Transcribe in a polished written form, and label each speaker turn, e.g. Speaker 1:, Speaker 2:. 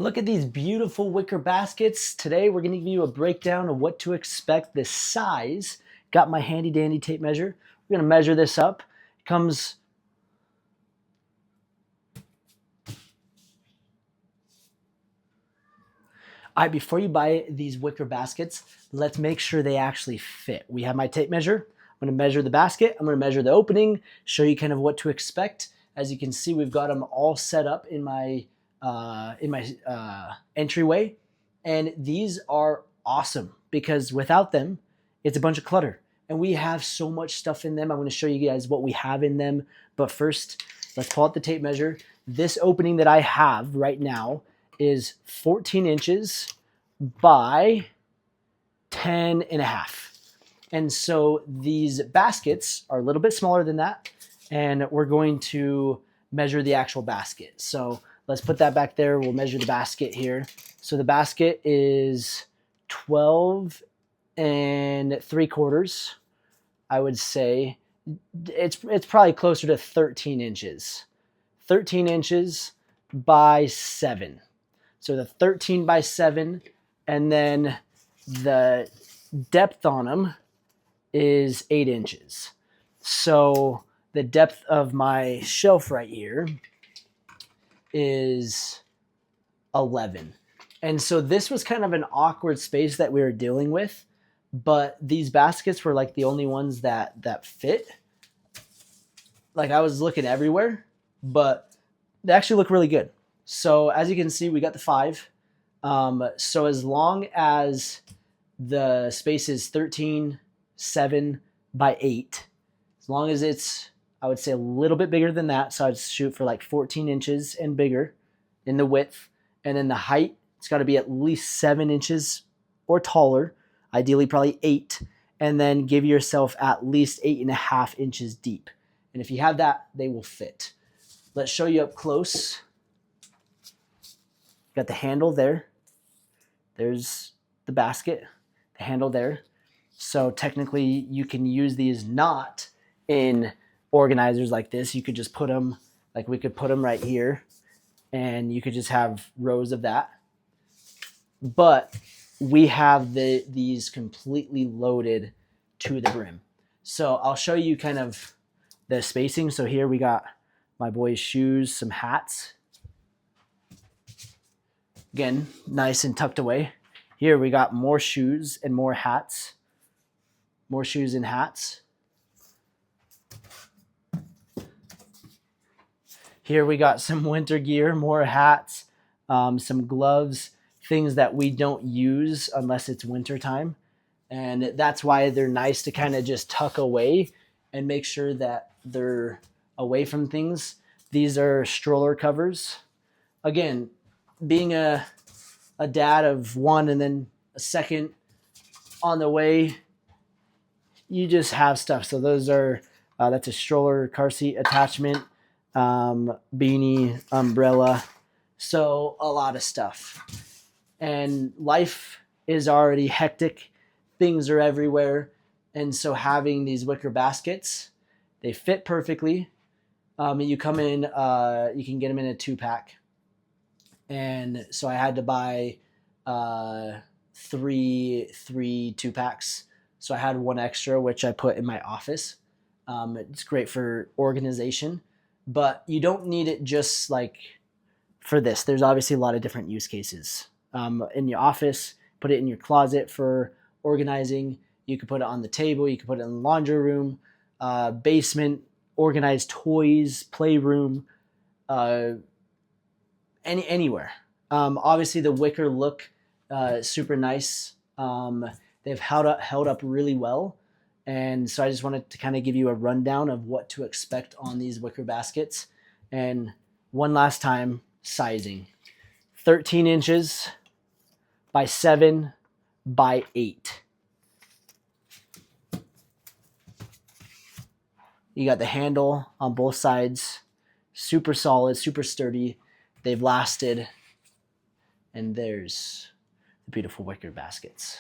Speaker 1: Look at these beautiful wicker baskets. Today we're going to give you a breakdown of what to expect, the size. Got my handy dandy tape measure. We're going to measure this up. It comes All right, before you buy these wicker baskets, let's make sure they actually fit. We have my tape measure. I'm going to measure the basket. I'm going to measure the opening, show you kind of what to expect. As you can see, we've got them all set up in my entryway, and these are awesome because without them, it's a bunch of clutter. And we have so much stuff in them. I'm going to show you guys what we have in them. But first, let's pull out the tape measure. This opening that I have right now is 14 inches by 10 and a half. And so these baskets are a little bit smaller than that. And we're going to measure the actual basket. So let's put that back there. We'll measure the basket here. So the basket is 12 3/4. I would say it's probably closer to 13 inches. 13 inches by 7. So the 13 by 7, and then the depth on them is 8 inches. So the depth of my shelf right here is 11. And so this was kind of an awkward space that we were dealing with, but these baskets were like the only ones that fit. Like I was looking everywhere, but they actually look really good. So as you can see, we got the 5. So as long as the space is 13, 7 by 8, as long as it's, I would say, a little bit bigger than that. So I'd shoot for like 14 inches and bigger in the width. And then the height, it's got to be at least 7 inches or taller, ideally probably 8. And then give yourself at least 8.5 inches deep. And if you have that, they will fit. Let's show you up close. Got the handle there. There's the basket, the handle there. So technically you can use these not in organizers like this. You could just put them, like we could put them right here, and you could just have rows of that. But we have these completely loaded to the brim. So I'll show you kind of the spacing. So here we got my boy's shoes, some hats. Again, nice and tucked away. Here we got more shoes and more hats. More shoes and hats. Here we got some winter gear, more hats, some gloves, things that we don't use unless it's winter time. And that's why they're nice to kind of just tuck away and make sure that they're away from things. These are stroller covers. Again, being a dad of one and then a second on the way, you just have stuff. So those are, that's a stroller car seat attachment, beanie, umbrella. So a lot of stuff. And life is already hectic. Things are everywhere. And so having these wicker baskets, they fit perfectly. You come in, you can get them in a 2-pack. And so I had to buy 3 2-packs. So I had one extra, which I put in my office. It's great for organization, but you don't need it just like for this. There's obviously a lot of different use cases. In your office, put it in your closet for organizing. You could put it on the table. You could put it in the laundry room, basement, organize toys, playroom, anywhere. Obviously the wicker look, super nice. They've held up really well. And so I just wanted to kind of give you a rundown of what to expect on these wicker baskets. And one last time, sizing. 13 inches by 7 by 8. You got the handle on both sides. Super solid, super sturdy. They've lasted. And there's the beautiful wicker baskets.